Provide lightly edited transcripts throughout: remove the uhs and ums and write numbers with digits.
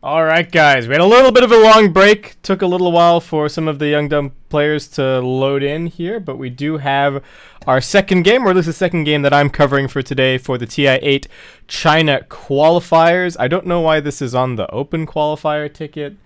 Alright guys, we had a little bit of a long break. Took a little while for some of the Young Dumb players to load in here, but we do have our second game, or at least the second game that I'm covering for today for the TI8 China Qualifiers. I don't know why this is on the open qualifier ticket.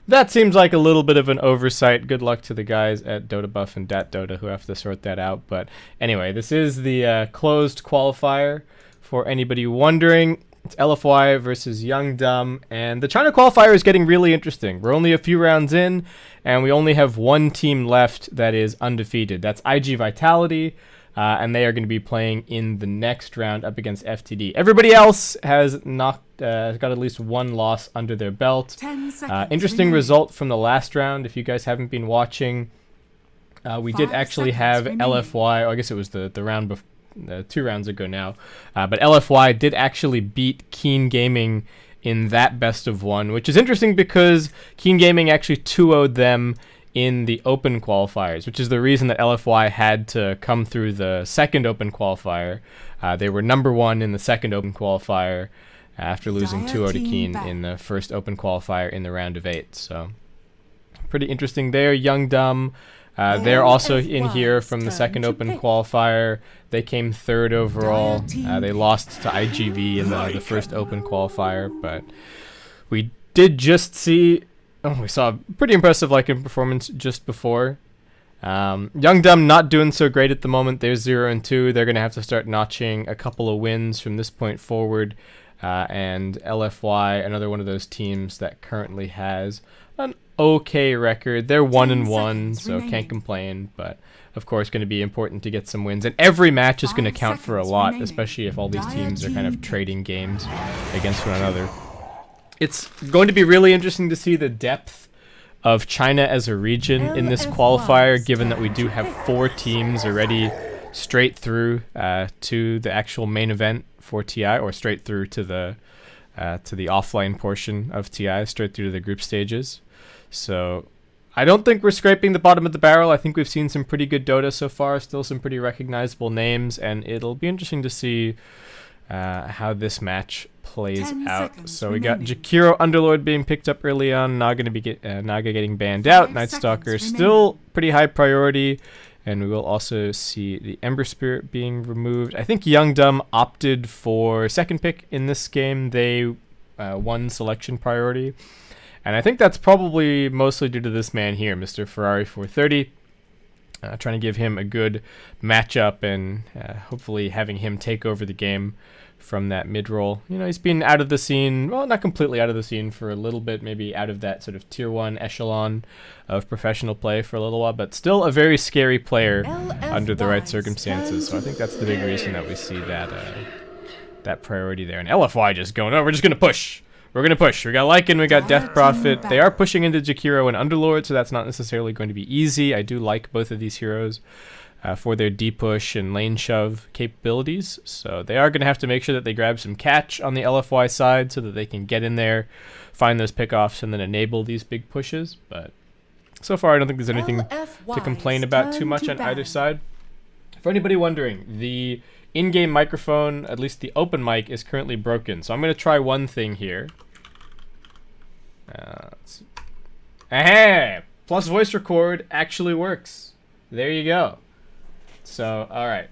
That seems like a little bit of an oversight. Good luck to the guys at DotaBuff and DatDota who have to sort that out. But anyway, this is the closed qualifier for anybody wondering. It's LFY versus Young Dumb, and the China qualifier is getting really interesting. We're only a few rounds in, and we only have one team left that is undefeated. That's IG Vitality, and they are going to be playing in the next round up against FTD. Everybody else has got at least one loss under their belt. Interesting result from the last round. If you guys haven't been watching, we did actually have LFY, or I guess it was the round before. 2 rounds ago now, but LFY did actually beat Keen Gaming in that best of 1, which is interesting because Keen Gaming actually 2-0'd them in the open qualifiers, which is the reason that LFY had to come through the second open qualifier. They were number 1 in the second open qualifier after losing 2-0 to Keen in the first open qualifier in the round of 8. So pretty interesting there. Young Dumb, they're also in here from the second open qualifier. They came 3rd overall. They lost to IGV in the first open qualifier, but we did just see... we saw a pretty impressive performance just before. Young Dumb not doing so great at the moment. They're 0-2. They're going to have to start notching a couple of wins from this point forward. And LFY, another one of those teams that currently has an okay record. They're 1-1, so can't complain, but of course going to be important to get some wins, and every match is going to count for a lot, especially if all these teams are kind of trading games against one another. It's going to be really interesting to see the depth of China as a region in this qualifier, given that we do have 4 teams already straight through to the actual main event for TI, or straight through to the offline portion of TI, straight through to the group stages. So I don't think we're scraping the bottom of the barrel. I think we've seen some pretty good Dota so far, still some pretty recognizable names, and it'll be interesting to see how this match plays out. So we got Jakiro Underlord being picked up early on, Naga getting banned out, Night Stalker still pretty high priority, and we will also see the Ember Spirit being removed. I think Young Dumb opted for second pick in this game. They won selection priority. And I think that's probably mostly due to this man here, Mr. Ferrari 430. Trying to give him a good matchup and hopefully having him take over the game from that mid-roll. You know, he's been out of the scene, well, not completely out of the scene for a little bit, maybe out of that sort of tier 1 echelon of professional play for a little while, but still a very scary player under the right circumstances. So I think that's the big reason that we see that priority there. And LFY just going, oh, we're just going to push. We're going to push. We got Lycan, we got Death Prophet. They are pushing into Jakiro and Underlord, so that's not necessarily going to be easy. I do like both of these heroes for their D-push and lane shove capabilities. So they are going to have to make sure that they grab some catch on the LFY side so that they can get in there, find those pickoffs, and then enable these big pushes. But so far, I don't think there's anything to complain about too much on either side. For anybody wondering, the in-game microphone, at least the open mic, is currently broken. So I'm going to try one thing here. Plus voice record actually works. There you go. So, all right.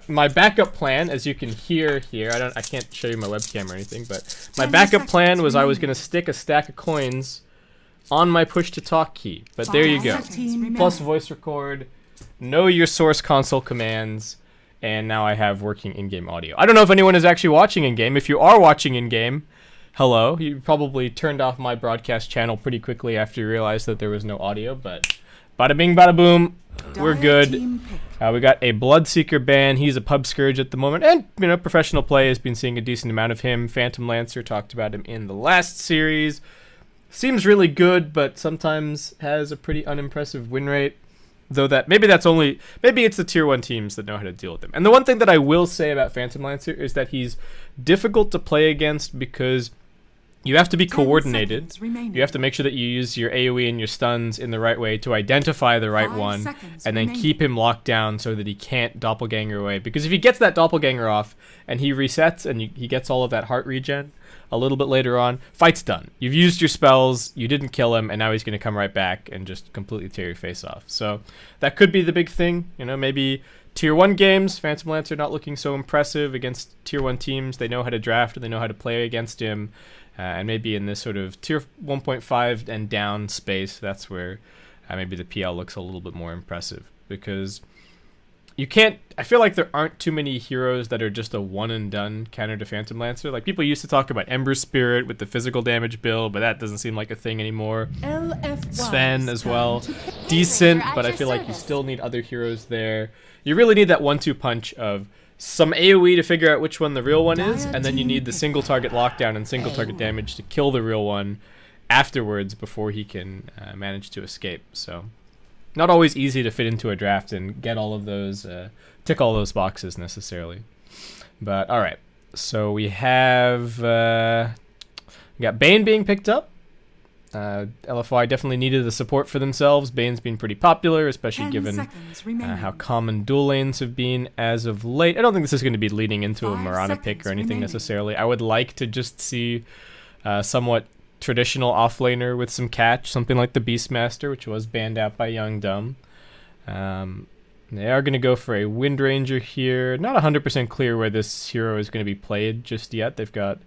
My backup plan, as you can hear here, I can't show you my webcam or anything, but my backup plan was I was going to stick a stack of coins on my push to talk key. But there you go. Plus voice record, know your source console commands, and now I have working in-game audio. I don't know if anyone is actually watching in-game. If you are watching in-game, hello. You probably turned off my broadcast channel pretty quickly after you realized that there was no audio, but bada bing, bada boom, we're good. We got a Bloodseeker ban. He's a pub scourge at the moment, and professional play has been seeing a decent amount of him. Phantom Lancer, talked about him in the last series. Seems really good, but sometimes has a pretty unimpressive win rate. Though maybe it's the tier 1 teams that know how to deal with him. And the one thing that I will say about Phantom Lancer is that he's difficult to play against because you have to be coordinated. You have to make sure that you use your AoE and your stuns in the right way to identify the right one, and then keep him locked down so that he can't doppelganger away. Because if he gets that doppelganger off and he resets and he gets all of that heart regen, a little bit later on, fight's done. You've used your spells, you didn't kill him, and now he's going to come right back and just completely tear your face off. So that could be the big thing. You know, maybe Tier 1 games, Phantom Lancer not looking so impressive against Tier 1 teams. They know how to draft and they know how to play against him. And maybe in this sort of Tier 1.5 and down space, that's where maybe the PL looks a little bit more impressive. Because you can't... I feel like there aren't too many heroes that are just a one-and-done counter to Phantom Lancer. Like, people used to talk about Ember Spirit with the physical damage build, but that doesn't seem like a thing anymore. Sven as well. Decent, but I feel like you still need other heroes there. You really need that 1-2 punch of some AoE to figure out which one the real one is, and then you need the single target lockdown and single target damage to kill the real one afterwards before he can manage to escape. So not always easy to fit into a draft and get all of those, tick all those boxes necessarily. But all right, so we have we got Bane being picked up. LFY definitely needed the support for themselves. Bane's been pretty popular, especially given how common dual lanes have been as of late. I don't think this is going to be leading into a Mirana pick or anything necessarily. I would like to just see somewhat traditional offlaner with some catch, something like the Beastmaster, which was banned out by Young Dumb. They are going to go for a Wind Ranger here. Not 100% clear where this hero is going to be played just yet. They've got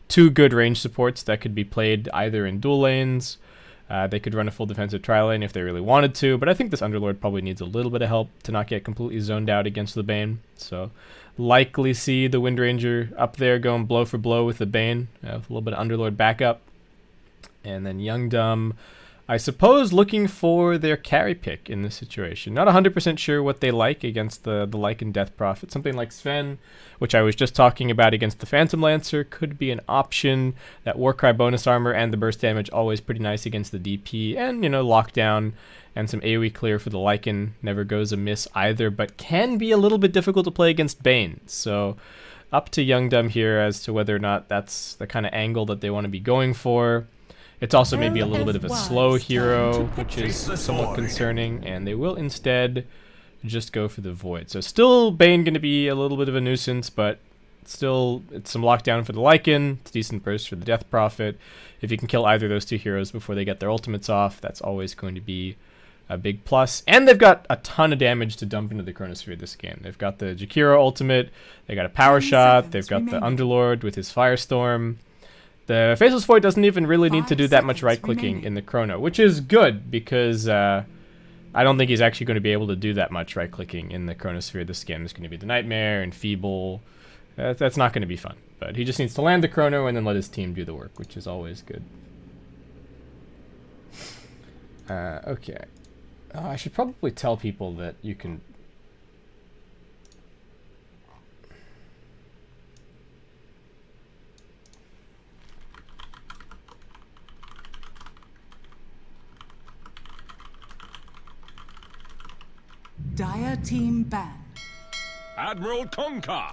2 good range supports that could be played either in dual lanes. They could run a full defensive tri-lane if they really wanted to, but I think this Underlord probably needs a little bit of help to not get completely zoned out against the Bane. So likely see the Wind Ranger up there going blow for blow with the Bane, with a little bit of Underlord backup. And then Young Dumb, I suppose, looking for their carry pick in this situation. Not 100% sure what they like against the Lycan Death Prophet. Something like Sven, which I was just talking about against the Phantom Lancer, could be an option. That Warcry bonus armor and the burst damage always pretty nice against the DP. And, you know, lockdown and some AoE clear for the Lycan never goes amiss either, but can be a little bit difficult to play against Bane. So up to Young Dumb here as to whether or not that's the kind of angle that they want to be going for. It's also maybe a little bit of a slow hero, which is somewhat concerning, and they will instead just go for the Void. So still Bane going to be a little bit of a nuisance, but still it's some lockdown for the Lycan, it's decent burst for the Death Prophet. If you can kill either of those 2 heroes before they get their ultimates off, that's always going to be a big plus. And they've got a ton of damage to dump into the Chronosphere this game. They've got the Jakiro ultimate, they got a Power Shot, they've got the Underlord with his Firestorm. The Faceless Void doesn't even really need to do that much right-clicking in the Chrono, which is good because I don't think he's actually going to be able to do that much right-clicking in the Chronosphere this game. There's going to be the Nightmare and Feeble. That's not going to be fun. But he just needs to land the Chrono and then let his team do the work, which is always good. Okay. I should probably tell people that you can... Dire team ban. Admiral Conker.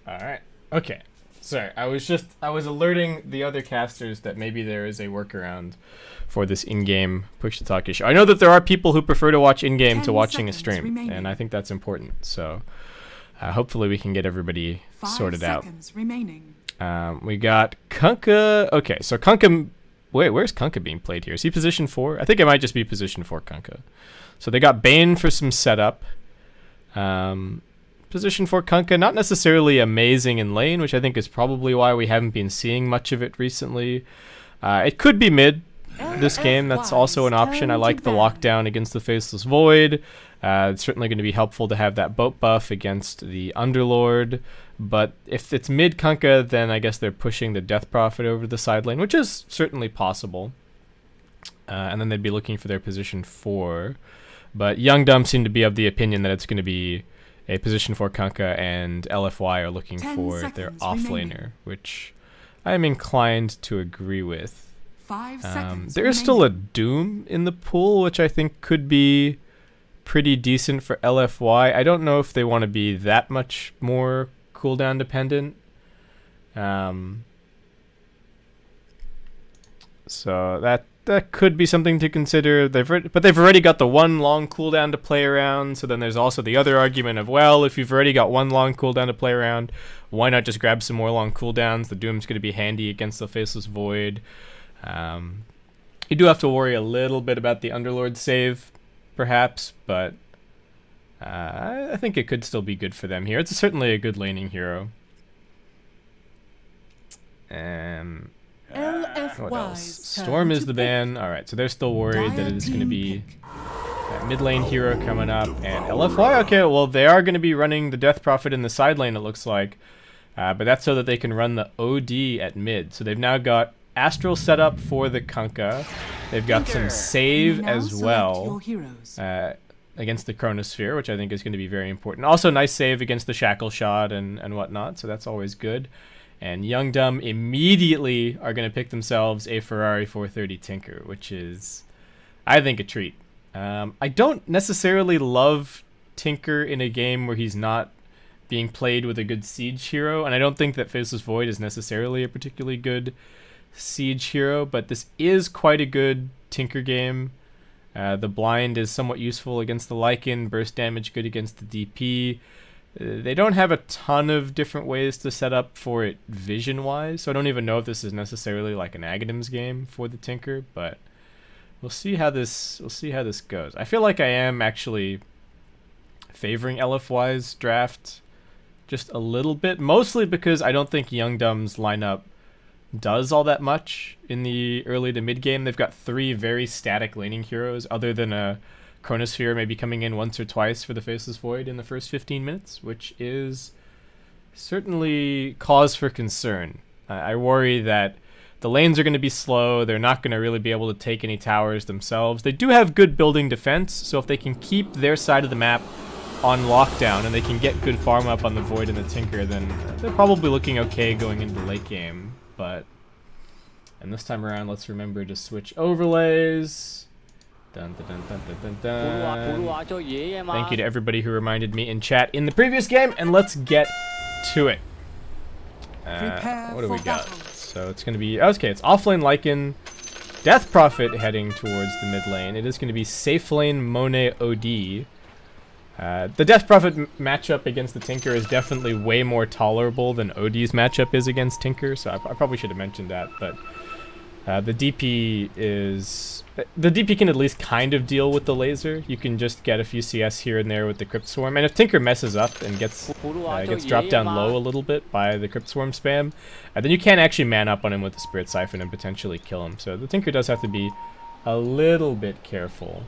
All right. Okay. Sorry, I was alerting the other casters that maybe there is a workaround for this in-game push-to-talk issue. I know that there are people who prefer to watch in-game to watching a stream, and I think that's important. So hopefully we can get everybody sorted out. We got Kunkka. Okay, so Kunkka... Wait, where's Kunkka being played here? Is he position 4? I think it might just be position 4 Kunkka. So they got Bane for some setup. Position 4 Kunkka, not necessarily amazing in lane, which I think is probably why we haven't been seeing much of it recently. It could be mid this game. That's also an option. I like the lockdown against the Faceless Void. It's certainly going to be helpful to have that boat buff against the Underlord. But if it's mid Kunkka, then I guess they're pushing the Death Prophet over the side lane, which is certainly possible. And then they'd be looking for their position 4. But Young Dumb seem to be of the opinion that it's going to be a position 4 Kunkka, and LFY are looking for their offlaner, which I am inclined to agree with. 5 seconds there is still a Doom in the pool, which I think could be pretty decent for LFY. I don't know if they want to be that much more cooldown dependent. So that could be something to consider. But they've already got the one long cooldown to play around. So then there's also the other argument of, well, if you've already got one long cooldown to play around, why not just grab some more long cooldowns? The Doom's going to be handy against the Faceless Void. You do have to worry a little bit about the Underlord save, perhaps, but I think it could still be good for them here. It's certainly a good laning hero. What else? Storm is the ban. Alright, so they're still worried that it is going to be that mid lane hero coming up. And LFY, okay, well, they are going to be running the Death Prophet in the side lane, it looks like. But that's so that they can run the OD at mid. So they've now got Astral set up for the Kunkka. They've got some save as well against the Chronosphere, which I think is going to be very important. Also, nice save against the Shackle Shot and whatnot, so that's always good. And Young Dumb immediately are going to pick themselves a Ferrari 430 Tinker, which is, I think, a treat. I don't necessarily love Tinker in a game where he's not being played with a good Siege hero, and I don't think that Faceless Void is necessarily a particularly good Siege hero, but this is quite a good Tinker game. The blind is somewhat useful against the Lycan, burst damage good against the DP. They don't have a ton of different ways to set up for it vision-wise, so I don't even know if this is necessarily like an Aghadam's game for the Tinker, but we'll see how this goes. I feel like I am actually favoring LFY's draft just a little bit, mostly because I don't think Young Dumb's lineup does all that much in the early to mid game. They've got 3 very static laning heroes, other than a Chronosphere maybe coming in once or twice for the Faceless Void in the first 15 minutes, which is certainly cause for concern. I worry that the lanes are going to be slow. They're not going to really be able to take any towers themselves. They do have good building defense, so if they can keep their side of the map on lockdown and they can get good farm up on the Void and the Tinker, then they're probably looking okay going into the late game. And this time around, let's remember to switch overlays. Dun, dun, dun, dun, dun, dun. Thank you to everybody who reminded me in chat in the previous game, and let's get to it. What do we got? So it's going to be, okay, it's offlane Lycan, Death Prophet heading towards the mid lane. It is going to be safe lane Monet OD. The Death Prophet matchup against the Tinker is definitely way more tolerable than OD's matchup is against Tinker, so I probably should have mentioned that, but the DP can at least kind of deal with the laser. You can just get a few CS here and there with the Crypt Swarm, and if Tinker messes up and gets dropped down low a little bit by the Crypt Swarm spam, then you can actually man up on him with the Spirit Siphon and potentially kill him, so the Tinker does have to be a little bit careful.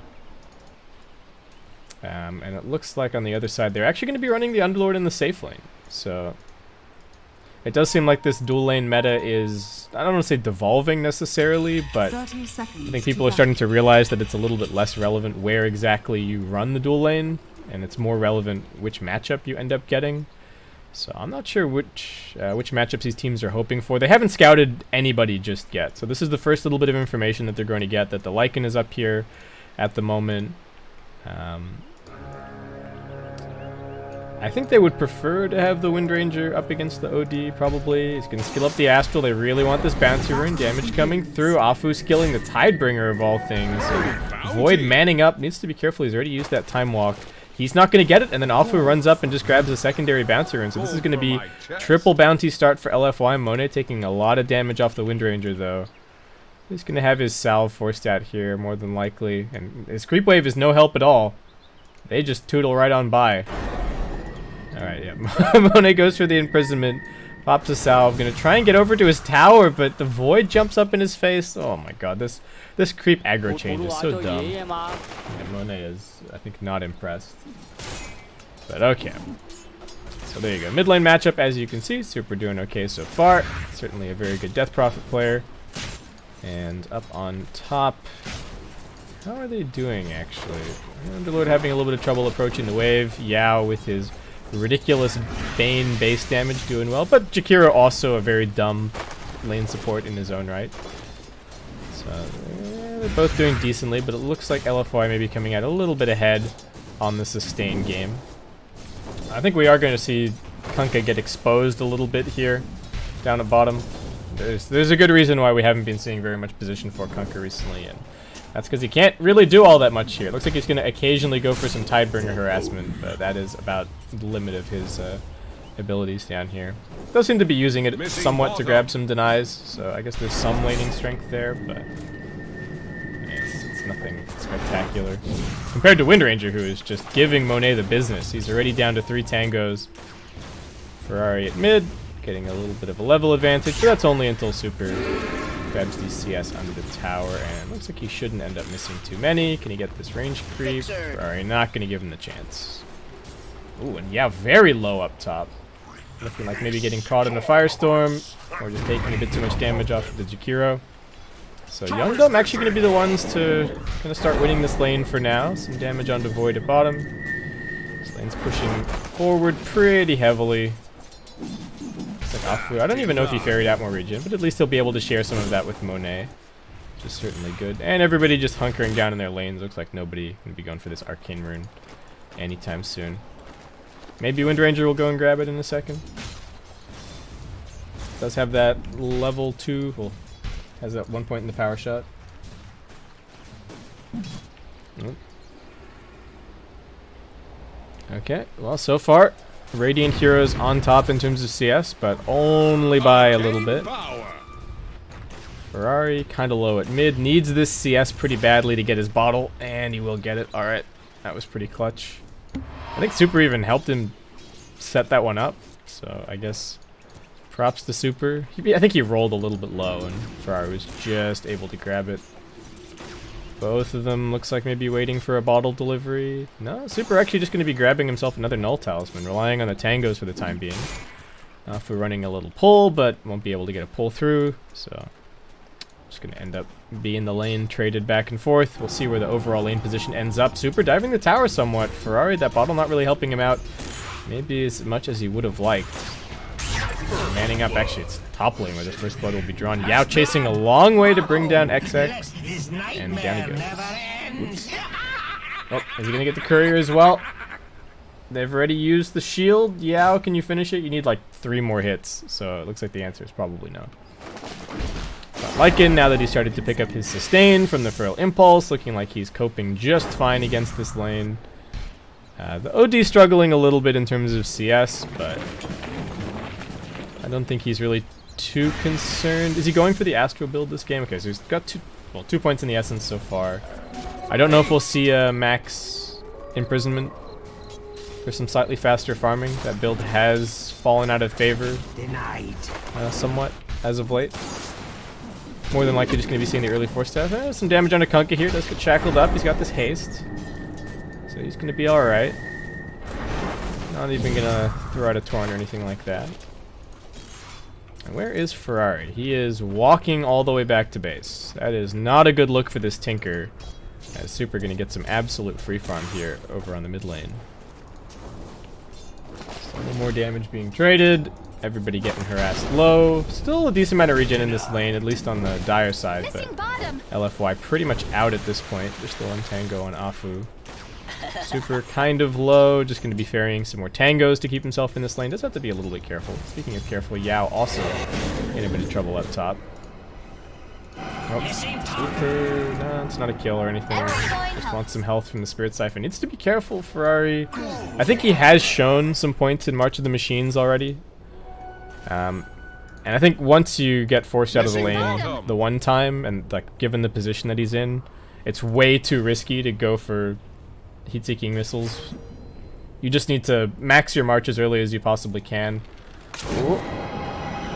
And it looks like on the other side they're actually going to be running the Underlord in the safe lane. So it does seem like this dual lane meta is, I don't want to say devolving necessarily, but I think people are starting to realize that it's a little bit less relevant where exactly you run the dual lane, and it's more relevant which matchup you end up getting. So I'm not sure which matchups these teams are hoping for. They haven't scouted anybody just yet. So this is the first little bit of information that they're going to get, that the Lycan is up here at the moment. I think they would prefer to have the Wind Ranger up against the OD, probably. He's going to skill up the Astral. They really want this Bouncy Rune. Damage coming through. Afu skilling the Tidebringer of all things. Void manning up. Needs to be careful. He's already used that Time Walk. He's not going to get it, and then Afu runs up and just grabs a secondary Bouncy Rune. So this is going to be triple bounty start for LFY. Monet taking a lot of damage off the Wind Ranger, though. He's going to have his Salve 4-stat here, more than likely. And his Creep Wave is no help at all. They just tootle right on by. Alright, yeah. Monet goes for the imprisonment, pops a salve, gonna try and get over to his tower, but the Void jumps up in his face. Oh my god, this creep aggro change is so dumb. Yeah, Monet is, I think, not impressed. But okay. So there you go. Mid lane matchup, as you can see, Super doing okay so far. Certainly a very good Death Prophet player. And up on top, how are they doing, actually? Underlord having a little bit of trouble approaching the wave. Yao with his ridiculous Bane base damage doing well, but Jakiro also a very dumb lane support in his own right. So they're both doing decently, but it looks like LFY may be coming out a little bit ahead on the sustain game. I think we are going to see Kunkka get exposed a little bit here down at bottom. There's a good reason why we haven't been seeing very much position for Kunkka recently, and that's because he can't really do all that much here. It looks like he's going to occasionally go for some Tidebringer harassment, but that is about the limit of his abilities down here. Does seem to be using it somewhat to grab some denies, so I guess there's some laning strength there, but it's nothing spectacular. Compared to Windranger, who is just giving Monet the business. He's already down to 3 tangos. Ferrari at mid, getting a little bit of a level advantage, but that's only until Super grabs the CS under the tower, and looks like he shouldn't end up missing too many. Can he get this range creep? Ferrari not going to give him the chance. Ooh, and yeah, very low up top. Looking like maybe getting caught in a firestorm, or just taking a bit too much damage off of the Jakiro. So Youngdom actually going to be the ones to start winning this lane for now. Some damage onto Void at bottom. This lane's pushing forward pretty heavily. Looks like Afu. I don't even know if he ferried out more regen, but at least he'll be able to share some of that with Monet, which is certainly good. And everybody just hunkering down in their lanes. Looks like nobody going to be going for this Arcane Rune anytime soon. Maybe Windranger will go and grab it in a second. Does have that level 2. Well, has that 1 point in the power shot. Nope. Okay, well, so far, Radiant Heroes on top in terms of CS, but only by a little bit. Ferrari kind of low at mid. Needs this CS pretty badly to get his bottle, and he will get it. Alright, that was pretty clutch. I think Super even helped him set that one up, so I guess props to Super. I think he rolled a little bit low, and Ferrari was just able to grab it. Both of them looks like maybe waiting for a bottle delivery. No, Super actually just going to be grabbing himself another Null Talisman, relying on the tangos for the time being. For running a little pull, but won't be able to get a pull through, so just going to end up being the lane traded back and forth. We'll see where the overall lane position ends up. Super diving the tower somewhat. Ferrari, that bottle not really helping him out maybe as much as he would have liked. Manning up, actually it's top lane where the first blood will be drawn. Yao chasing a long way to bring down XX, and down he goes. Oops. Oh, is he going to get the courier as well? They've already used the shield. Yao, can you finish it? You need like 3 more hits, so it looks like the answer is probably no. Lycan, now that he started to pick up his sustain from the Feral Impulse, looking like he's coping just fine against this lane. The OD struggling a little bit in terms of CS, but I don't think he's really too concerned. Is he going for the Astro build this game? Okay, so he's got 2 points in the Essence so far. I don't know if we'll see a max imprisonment for some slightly faster farming. That build has fallen out of favor somewhat as of late. More than likely just going to be seeing the early force staff. Some damage on a Kunkka here. Does get shackled up. He's got this haste. So he's going to be alright. Not even going to throw out a Torn or anything like that. And where is Ferrari? He is walking all the way back to base. That is not a good look for this Tinker. As Super going to get some absolute free farm here over on the mid lane. So no more damage being traded. Everybody getting harassed low. Still a decent amount of regen in this lane, at least on the Dire side, but LFY pretty much out at this point. There's still one tango on Afu. Super kind of low, just going to be ferrying some more tangos to keep himself in this lane. Does have to be a little bit careful. Speaking of careful, Yao also in a bit of trouble up top. Oh, Super, no, it's not a kill or anything. Just wants some health from the Spirit Siphon. Needs to be careful, Ferrari. I think he has shown some points in March of the Machines already. And I think once you get forced out of the lane the one time, and like given the position that he's in, it's way too risky to go for heat-seeking missiles. You just need to max your march as early as you possibly can. Ooh.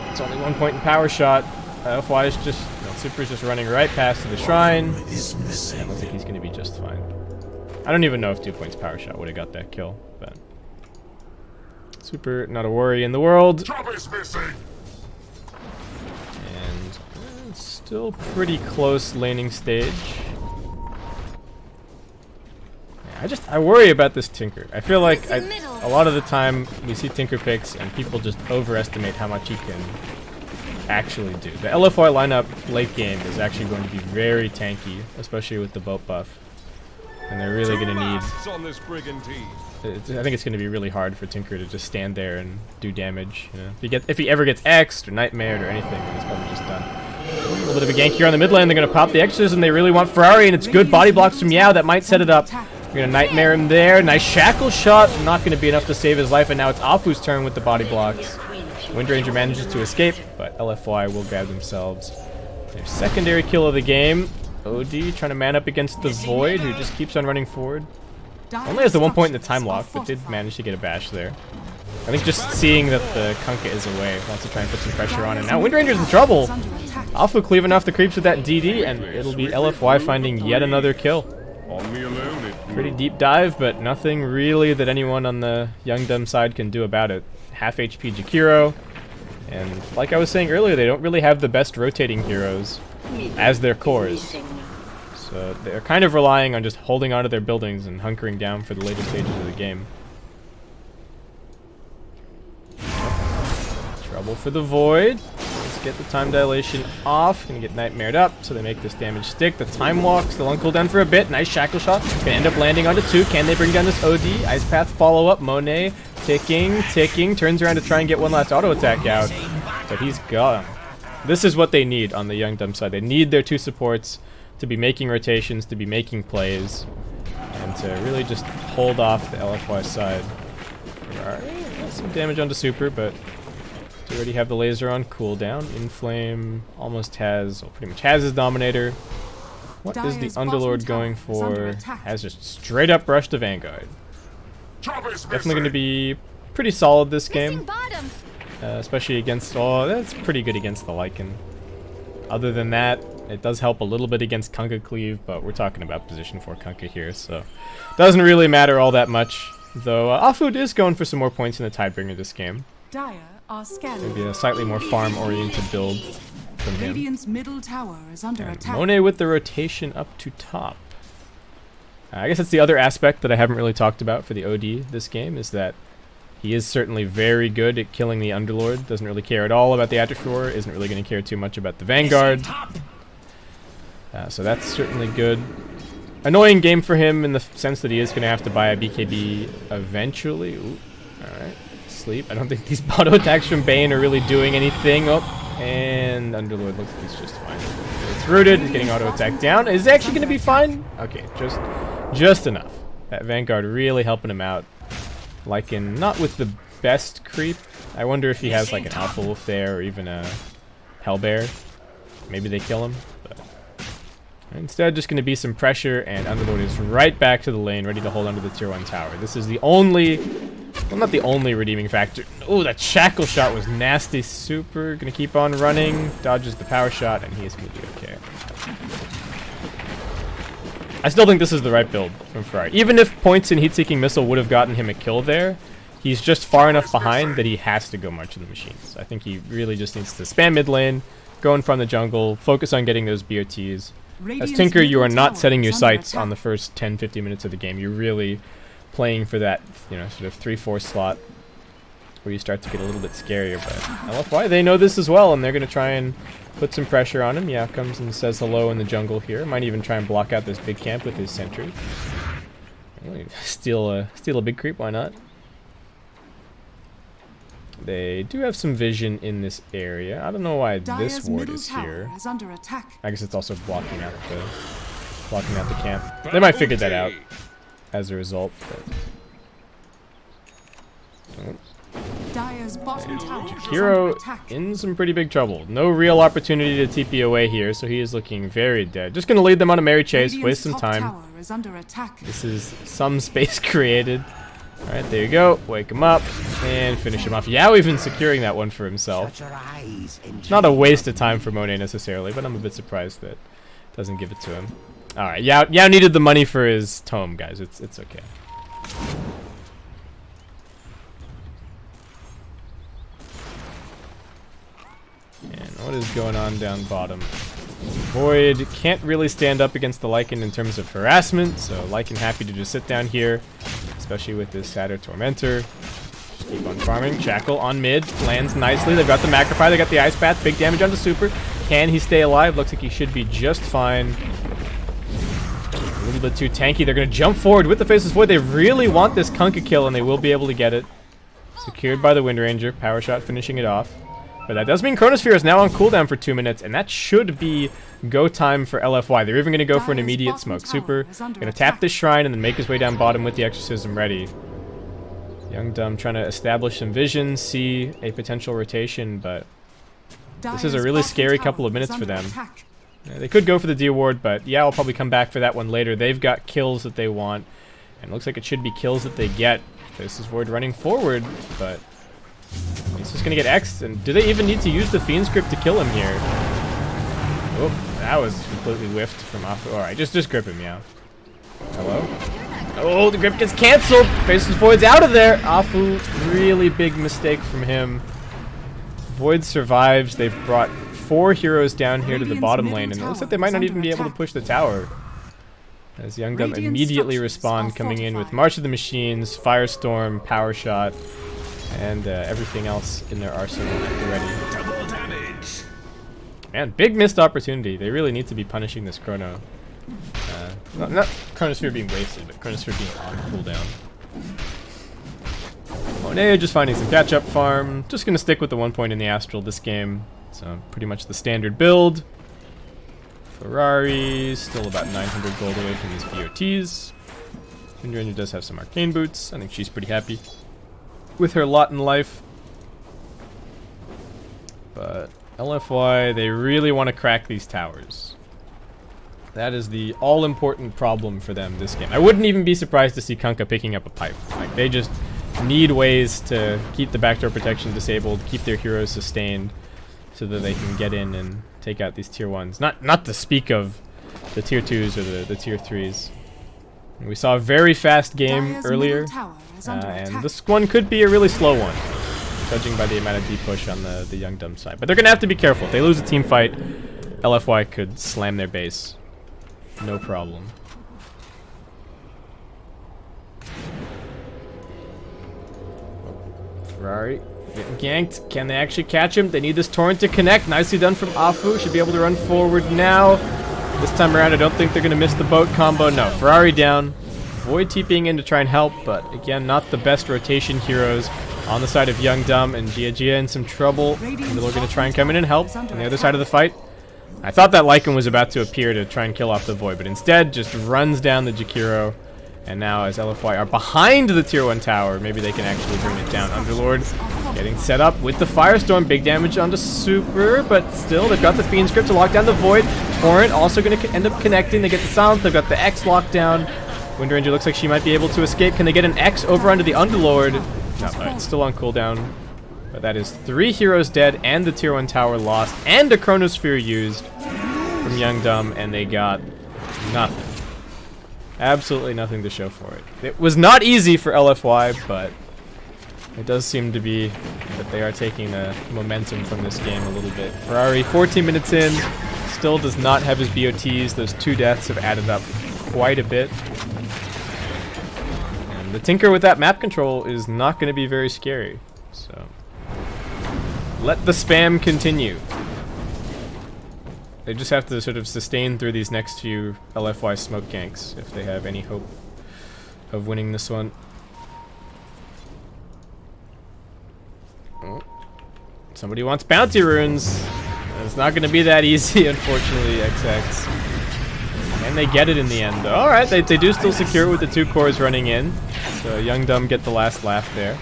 It's only 1 point in power shot. FY is just, Super's just running right past the shrine. And it looks like he's going to be just fine. I don't even know if 2 points power shot would have got that kill, but Super, not a worry in the world. And it's still pretty close laning stage. I worry about this Tinker. I feel like a lot of the time we see Tinker picks and people just overestimate how much he can actually do. The LFY lineup late game is actually going to be very tanky, especially with the boat buff. and they're really going to need... Masks on this brigantine. I think it's going to be really hard for Tinker to just stand there and do damage. You know? If he ever gets X'd or Nightmared or anything, then he's probably just done. A little bit of a gank here on the mid lane. They're going to pop the Exorcism. They really want Ferrari, and it's good body blocks from Yao. That might set it up. We're going to Nightmare him there. Nice Shackle shot. Not going to be enough to save his life, and now it's Afu's turn with the body blocks. Windranger manages to escape, but LFY will grab themselves their secondary kill of the game. OD trying to man up against the Void, who just keeps on running forward. Only has the 1 point in the time lock, but did manage to get a bash there. I think just seeing that the Kunkka is away wants to try and put some pressure on it. Now Windranger's in trouble. Afu cleaving off the creeps with that DD, and it'll be LFY finding yet another kill. On me alone, Pretty deep dive, but nothing really that anyone on the Youngdom side can do about it. Half HP Jakiro, and like I was saying earlier, they don't really have the best rotating heroes as their cores. So they're kind of relying on just holding onto their buildings and hunkering down for the later stages of the game. Trouble for the Void. Let's get the time dilation off. Gonna get Nightmared up, so they make this damage stick. The time walk still on cooldown for a bit. Nice Shackle shot. Gonna end up landing onto 2. Can they bring down this OD? Ice Path follow up. Monet ticking, ticking. Turns around to try and get one last auto attack out, but he's gone. This is what they need on the Youngdom side. They need their 2 supports to be making rotations, to be making plays, and to really just hold off the LFY side. Alright, got some damage onto Super, but they already have the laser on cooldown. Inflame almost has, well, pretty much has his Dominator. What is the Underlord going for? Has just straight up rushed to Vanguard. Definitely going to be pretty solid this game. Especially against, oh, that's pretty good against the Lycan. Other than that, it does help a little bit against Kunkka Cleave, but we're talking about position 4 Kunkka here, so doesn't really matter all that much. Though Afu is going for some more points in the Tidebringer this game. Maybe a slightly more farm-oriented build from him. Radiant's middle tower is under attack. Monet with the rotation up to top. I guess that's the other aspect that I haven't really talked about for the OD this game, is that he is certainly very good at killing the Underlord. Doesn't really care at all about the Atropure. Isn't really going to care too much about the Vanguard. So that's certainly good. Annoying game for him in the sense that he is going to have to buy a BKB eventually. Ooh, alright. Sleep. I don't think these auto attacks from Bane are really doing anything. Oh, and Underlord looks like he's just fine. It's rooted. He's getting auto attack down. Is he actually going to be fine? Okay, just enough. That Vanguard really helping him out. Lycan, not with the best creep. I wonder if he has like an Alpha Wolf there or even a Hellbear. Maybe they kill him. But instead, just going to be some pressure, and Underlord is right back to the lane, ready to hold onto the tier 1 tower. This is the only, well, not the only redeeming factor. Oh, that Shackle shot was nasty. Super going to keep on running, dodges the power shot, and he's going to be okay. I still think this is the right build from Ferrari. Even if points in Heat-Seeking Missile would have gotten him a kill there, he's just far enough behind that he has to go march to the machines. I think he really just needs to spam mid lane, go in front of the jungle, focus on getting those BOTs. As Tinker, you are not setting your sights on the first 10-15 minutes of the game. You're really playing for that, you know, sort of 3-4 slot where you start to get a little bit scarier. But LFY, they know this as well, and they're going to try and put some pressure on him. Yeah, comes and says hello in the jungle here. Might even try and block out this big camp with his sentry. Steal a big creep, why not? They do have some vision in this area. I don't know why this ward is here. I guess it's also blocking out the camp. They might figure that out as a result. But Hero in some pretty big trouble. No real opportunity to TP away here, so he is looking very dead. Just gonna lead them on a merry chase, waste some time. This is some space created. Alright, there you go. Wake him up and finish him off. Yao even securing that one for himself. Not a waste of time for Monet necessarily, but I'm a bit surprised that it doesn't give it to him. Alright, Yao needed the money for his tome, guys. It's okay. And what is going on down bottom? Void can't really stand up against the Lycan in terms of harassment, so Lycan happy to just sit down here, especially with this Satyr Tormentor. Just keep on farming. Shackle on mid, lands nicely. They've got the Macropie, they got the Ice Path, big damage onto Super. Can he stay alive? Looks like he should be just fine. A little little bit too tanky. They're going to jump forward with the Faceless Void. They really want this Kunkka kill, and they will be able to get it. Secured by the Wind Ranger. Power Shot finishing it off. But that does mean Chronosphere is now on cooldown for 2 minutes, and that should be go time for LFY. They're even going to go for an immediate smoke. Super going to tap this shrine and then make his way down bottom with the Exorcism ready. Young Dumb trying to establish some vision, see a potential rotation, but this is a really scary couple of minutes for them. They could go for the D ward, but yeah, I'll probably come back for that one later. They've got kills that they want, and it looks like it should be kills that they get. Faceless Void running forward, but he's just going to get X'd, and do they even need to use the Fiend Script to kill him here? Oh, that was completely whiffed from off. Alright, just grip him, yeah. Hello? Oh, the grip gets cancelled! Faceless Void's out of there! Afu, really big mistake from him. Void survives. They've brought 4 heroes down here to the bottom lane, and it looks like they might not even be able to push the tower. As Young Dumb immediately respond, coming in with March of the Machines, Firestorm, Power Shot, and everything else in their arsenal at the ready. Double damage. Man, big missed opportunity. They really need to be punishing this Chrono. Not Chronosphere being wasted, but Chronosphere being on cooldown. Monet just finding some catch-up farm. Just going to stick with the 1 point in the Astral this game. So pretty much the standard build. Ferrari still about 900 gold away from his BOTs. Ranger does have some arcane boots. I think she's pretty happy with her lot in life. But LFY, they really want to crack these towers. That is the all-important problem for them this game. I wouldn't even be surprised to see Kunkka picking up a pipe. Like, they just need ways to keep the backdoor protection disabled, keep their heroes sustained, so that they can get in and take out these tier 1s. Not to speak of the tier 2s or the tier 3s. And we saw a very fast game earlier, and this one could be a really slow one, judging by the amount of deep push on the Young Dumb side. But they're going to have to be careful. If they lose a team fight, LFY could slam their base. No problem. Ferrari getting ganked. Can they actually catch him? They need this torrent to connect. Nicely done from Afu. Should be able to run forward now. This time around, I don't think they're going to miss the boat combo. No, Ferrari down. Void TPing in to try and help, but again, not the best rotation heroes on the side of Young Dumb, and Gia in some trouble. And they're going to try and come in and help on the other side of the fight. I thought that Lycan was about to appear to try and kill off the Void, but instead just runs down the Jakiro. And now as LFY are behind the tier 1 tower, maybe they can actually bring it down. Underlord getting set up with the Firestorm. Big damage onto Super, but still they've got the Fiend Script to lock down the Void. Torrent also going to end up connecting. They get the silence. They've got the X locked down. Wind Ranger looks like she might be able to escape. Can they get an X over onto the Underlord? No, it's still on cooldown. But that is 3 heroes dead and the tier 1 tower lost and a Chronosphere used from Young Dumb, and they got nothing. Absolutely nothing to show for it. It was not easy for LFY, but it does seem to be that they are taking the momentum from this game a little bit. Ferrari, 14 minutes in, still does not have his BOTs. Those 2 deaths have added up quite a bit. And the Tinker with that map control is not going to be very scary. So let the spam continue. They just have to sort of sustain through these next few LFY smoke ganks if they have any hope of winning this one. Oh. Somebody wants bounty runes. It's not going to be that easy, unfortunately, XX. And they get it in the end, though. Alright, they do still secure it with the 2 cores running in. So Young Dumb get the last laugh there.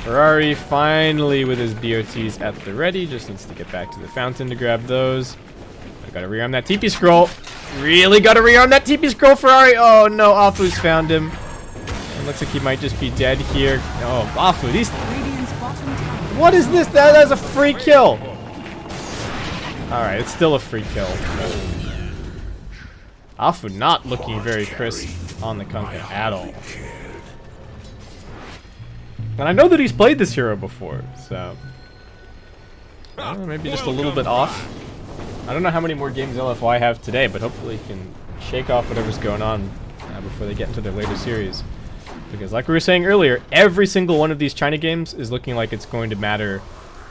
Ferrari finally with his BOTs at the ready. Just needs to get back to the fountain to grab those. Gotta rearm that TP scroll. Really gotta rearm that TP scroll, Ferrari. Oh no, Afu's found him. And looks like he might just be dead here. Oh, Afu, these... What is this? That's a free kill. Alright, it's still a free kill. Afu not looking very crisp on the Kunkka at all. And I know that he's played this hero before, so... maybe just a little bit off. I don't know how many more games LFY have today, but hopefully he can shake off whatever's going on before they get into their later series. Because like we were saying earlier, every single one of these China games is looking like it's going to matter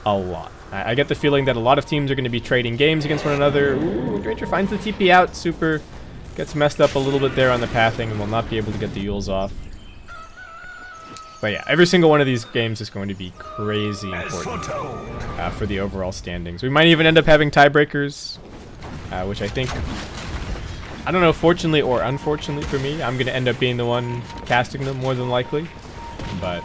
a lot. I get the feeling that a lot of teams are going to be trading games against one another. Ooh, Ranger finds the TP out. Super Gets messed up a little bit there on the pathing and will not be able to get the Yules off. But yeah, every single one of these games is going to be crazy important for the overall standings. We might even end up having tiebreakers, which I think, I don't know, fortunately or unfortunately for me, I'm going to end up being the one casting them more than likely. But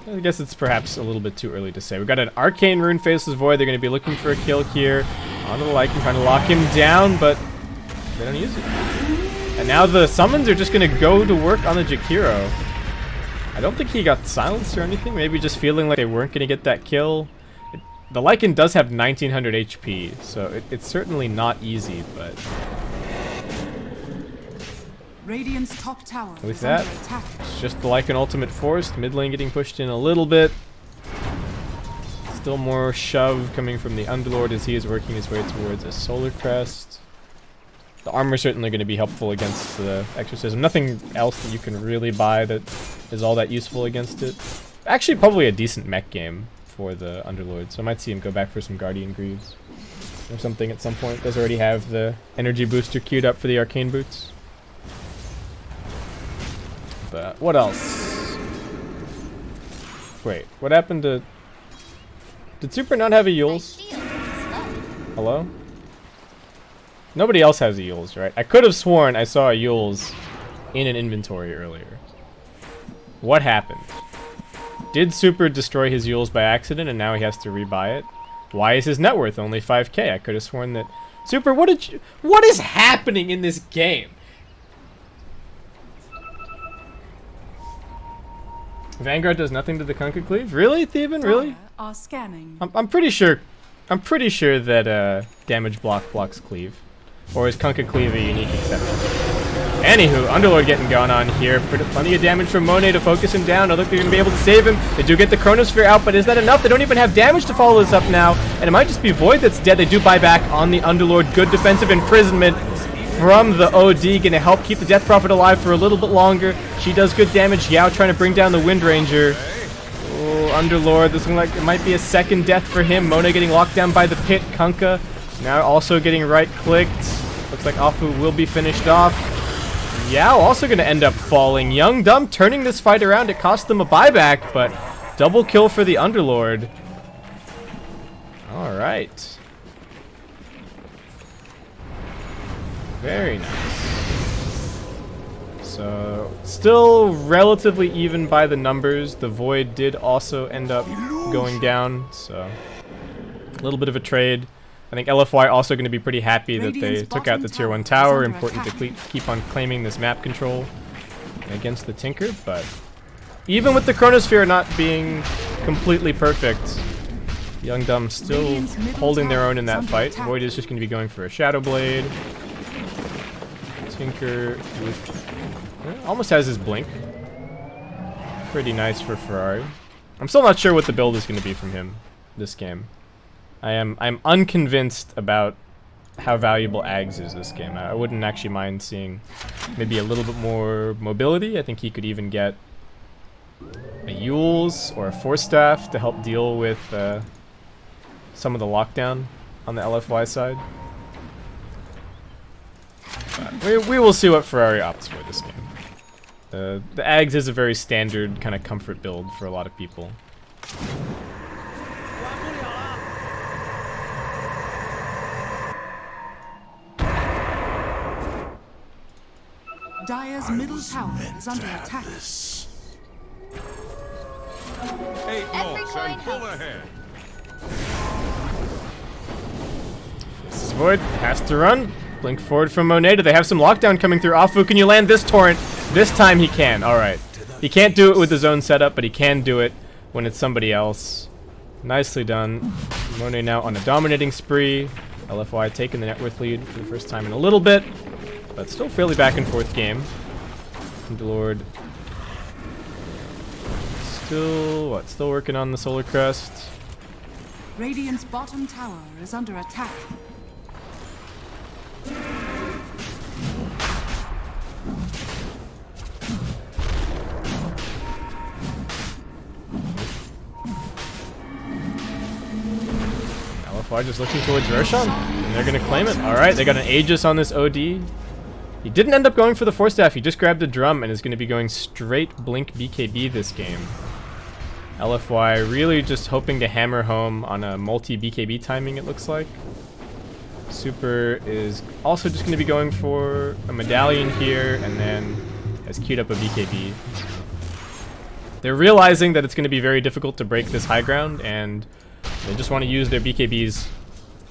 I guess it's perhaps a little bit too early to say. We've got an Arcane Rune Faceless Void. They're going to be looking for a kill here. Onto the Lycan, trying to lock him down, but they don't use it. And now the summons are just going to go to work on the Jakiro. I don't think he got silenced or anything. Maybe just feeling like they weren't going to get that kill. The Lycan does have 1900 HP, so it's certainly not easy, but Radiant's top tower with is that, under attack. it's just the Lycan ultimate forced. Mid lane getting pushed in a little bit. Still more shove coming from the Underlord as he is working his way towards a Solar Crest. The armor is certainly going to be helpful against the Exorcism. Nothing else that you can really buy that is all that useful against it. Actually, probably a decent mech game for the Underlord, so I might see him go back for some Guardian Greaves or something at some point. Does already have the energy booster queued up for the Arcane Boots. But what else? Wait, what happened to... Did Super not have a Yules? Hello? Nobody else has a Yules, right? I could have sworn I saw a Yules in an inventory earlier. What happened? Did Super destroy his Yules by accident and now he has to rebuy it? Why is his net worth only 5k? I could have sworn that... Super, what is happening in this game? Vanguard does nothing to the Kunkka Cleave? Really, Theban? Really? Are scanning. I'm pretty sure that damage block blocks Cleave. Or is Kunkka Cleave a unique exception? Anywho, Underlord getting going on here. Plenty of damage from Monet to focus him down. I look, they're going to be able to save him. They do get the Chronosphere out, but is that enough? They don't even have damage to follow this up now. And it might just be Void that's dead. They do buy back on the Underlord. Good defensive imprisonment from the OD. Going to help keep the Death Prophet alive for a little bit longer. She does good damage. Yao trying to bring down the Wind Ranger. Oh, Underlord. This looks like it might be a second death for him. Monet getting locked down by the pit. Kunkka now also getting right-clicked. Looks like Afu will be finished off. Yao also going to end up falling. Young Dumb turning this fight around. It cost them a buyback, but double kill for the Underlord. All right. Very nice. So, still relatively even by the numbers. The Void did also end up going down, so a little bit of a trade. I think LFY also going to be pretty happy that they took out the tier 1 tower. Important to keep on claiming this map control against the Tinker, but even with the Chronosphere not being completely perfect, Young Dumb still holding their own in that fight. Void is just going to be going for a Shadow Blade. Tinker with, almost has his blink. Pretty nice for Ferrari. I'm still not sure what the build is going to be from him this game. I'm unconvinced about how valuable Ags is this game. I wouldn't actually mind seeing maybe a little bit more mobility. I think he could even get a Yules or a Force Staff to help deal with some of the lockdown on the LFY side. But we will see what Ferrari opts for this game. The Ags is a very standard kind of comfort build for a lot of people. Dire's middle tower is under attack. 8 blocks and full ahead. This is Void. Has to run. Blink forward from Monet. Do they have some lockdown coming through? Afu, can you land this torrent? This time he can. Alright. He can't do it with his own setup, but he can do it when it's somebody else. Nicely done. Monet now on a dominating spree. LFY taking the net worth lead for the first time in a little bit. But still fairly back and forth game. Underlord still working on the Solar Crest. Radiant's bottom tower is under attack. LFY just looking towards Roshan, and they're gonna claim it. Alright, they got an Aegis on this OD. He didn't end up going for the Force Staff, he just grabbed a drum and is going to be going straight Blink BKB this game. LFY really just hoping to hammer home on a multi-BKB timing, it looks like. Super is also just going to be going for a medallion here, and then has queued up a BKB. They're realizing that it's going to be very difficult to break this high ground, and they just want to use their BKBs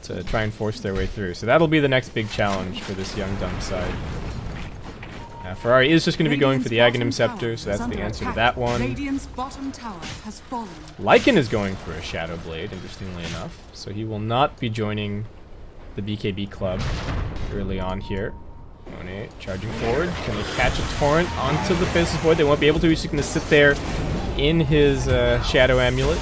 to try and force their way through. So that'll be the next big challenge for this Young Dump side. Ferrari is just going to be going for the Aghanim Scepter, so that's the answer to that one. Radiant's bottom tower has fallen. Lycan is going for a Shadow Blade, interestingly enough, so he will not be joining the BKB club early on here. Monet charging forward. Can they catch a Torrent onto the Faceless Void? They won't be able to. He's just going to sit there in his Shadow Amulet.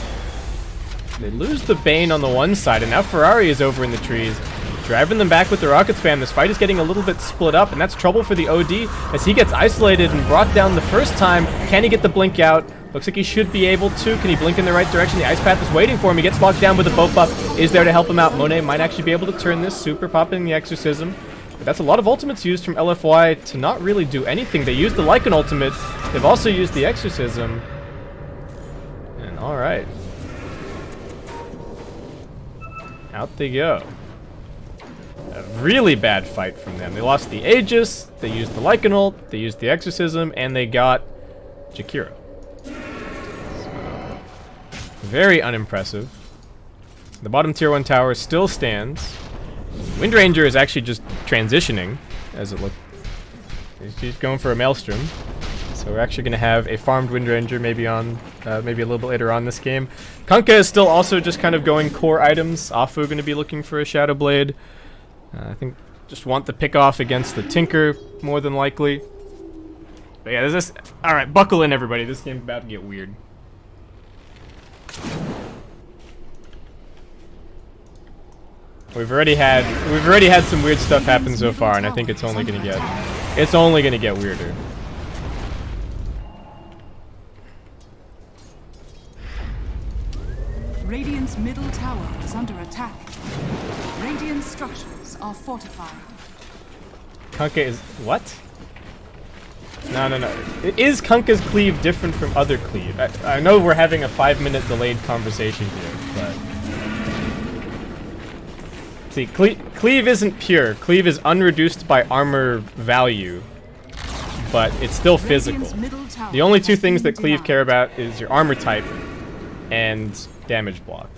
They lose the Bane on the one side, and now Ferrari is over in the trees, driving them back with the rocket spam. This fight is getting a little bit split up, and that's trouble for the OD as he gets isolated and brought down the first time. Can he get the blink out? Looks like he should be able to. Can he blink in the right direction? The Ice Path is waiting for him. He gets locked down with the Boat Buff. Is there to help him out. Monet might actually be able to turn this. Super popping the Exorcism. But that's a lot of ultimates used from LFY to not really do anything. They used the Lycan ultimate. They've also used the Exorcism. And alright. Out they go. A really bad fight from them. They lost the Aegis, they used the Lycan ult, they used the Exorcism, and they got Jakiro. So, very unimpressive. The bottom tier 1 tower still stands. Wind Ranger is actually just transitioning, as it looked. He's going for a Maelstrom. So we're actually going to have a farmed Wind Ranger maybe on, maybe a little bit later on this game. Kunkka is still also just kind of going core items. Afu going to be looking for a Shadow Blade. I think just want the pick off against the Tinker more than likely. But yeah, there's this. All right, buckle in, everybody. This game's about to get weird. We've already had some weird stuff happen so far, and I think it's only going to get weirder. Radiant's middle tower is under attack. Radiant structures are fortified. Kunkka is what? No. Is Kunkka's cleave different from other cleave? I know we're having a 5-minute delayed conversation here, but see, cleave isn't pure. Cleave is unreduced by armor value, but it's still physical. The only two things that cleave care about is your armor type and damage block.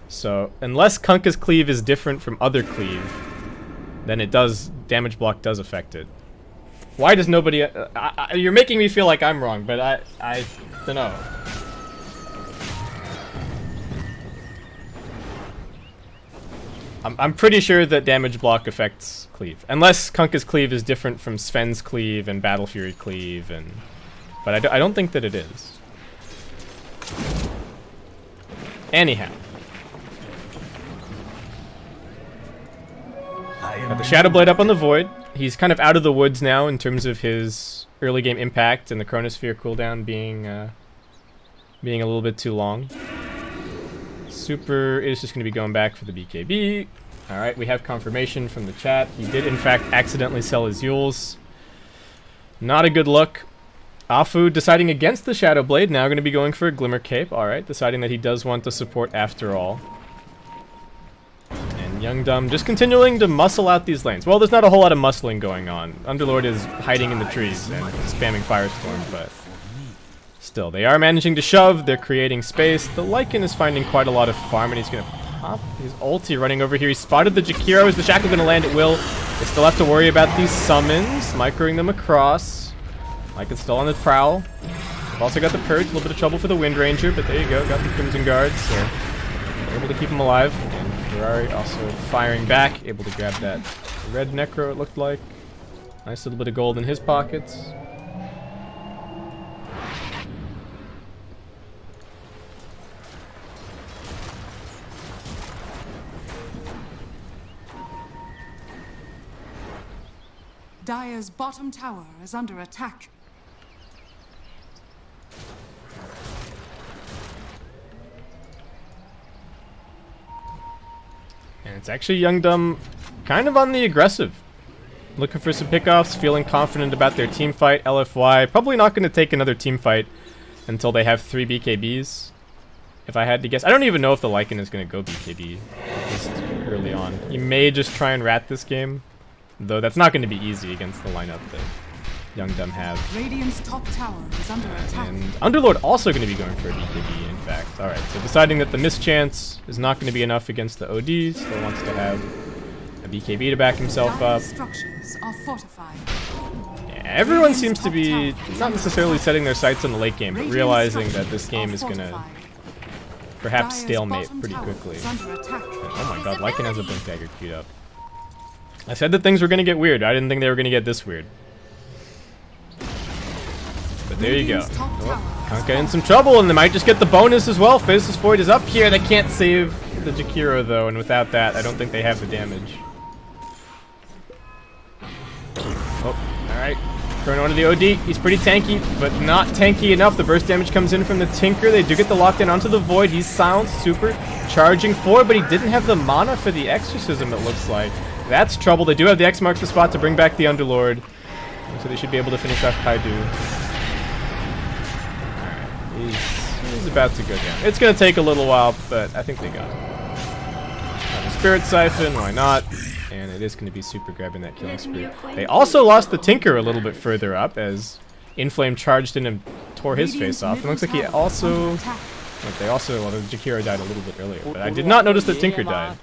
So unless Kunkka's cleave is different from other cleave, then it does, damage block does affect it. Why does nobody you're making me feel like I'm wrong, but I don't know. I'm pretty sure that damage block affects cleave, unless Kunkka's cleave is different from Sven's cleave and Battle Fury cleave, but I don't think that it is. Anyhow, got the Shadow Blade up on the Void. He's kind of out of the woods now in terms of his early game impact and the Chronosphere cooldown being a little bit too long. Super is just going to be going back for the BKB. Alright, we have confirmation from the chat. He did in fact accidentally sell his Yules. Not a good look. Afu deciding against the Shadow Blade, now going to be going for a Glimmer Cape. Alright, deciding that he does want the support after all. And Young Dumb just continuing to muscle out these lanes. Well, there's not a whole lot of muscling going on. Underlord is hiding in the trees and spamming Firestorm, but still, they are managing to shove. They're creating space. The Lycan is finding quite a lot of farm, and he's going to pop his ulti running over here. He spotted the Jakiro. Is the Shackle going to land? It will. They still have to worry about these summons, microing them across. Lycan's still on the prowl. They've also got the Purge. A little bit of trouble for the Wind Ranger, but there you go. Got the Crimson Guards, so they're able to keep him alive. And Ferrari also firing back, able to grab that red Necro, it looked like. Nice little bit of gold in his pockets. Dire's bottom tower is under attack. And it's actually Young Dumb kind of on the aggressive. looking for some pickoffs, feeling confident about their team fight. LFY probably not going to take another team fight until they have 3 BKBs. If I had to guess, I don't even know if the Lycan is going to go BKB just early on. He may just try and rat this game, though that's not going to be easy against the lineup that Young Dumb have. Radiant's top tower is under attack. And Underlord also going to be going for a BKB, in fact. Alright, so deciding that the mischance is not going to be enough against the OD, still wants to have a BKB to back himself up. Structures are fortified. Yeah, everyone seems to be not necessarily setting their sights on the late game, but realizing that this game is going to perhaps stalemate pretty quickly. Oh my god, Lycan has a Blink Dagger queued up. I said that things were going to get weird. I didn't think they were going to get this weird. But there you go. Oh, can't get in some trouble, and they might just get the bonus as well. Phasis Void is up here. They can't save the Jakiro, though, and without that, I don't think they have the damage. Oh, alright. Throwing onto the OD. He's pretty tanky, but not tanky enough. The burst damage comes in from the Tinker. They do get the lockdown onto the Void. He's silenced, super charging forward, but he didn't have the mana for the Exorcism, it looks like. That's trouble. They do have the X marks the spot to bring back the Underlord, so they should be able to finish off Kaidu. He's about to go down. It's going to take a little while, but I think they got it. The Spirit Siphon, why not? And it is going to be super grabbing that killing spree. They also lost the Tinker a little bit further up as Inflame charged in and tore his face off. It looks like he also... Like they also... Well, the Jakiro died a little bit earlier, but I did not notice that Tinker died.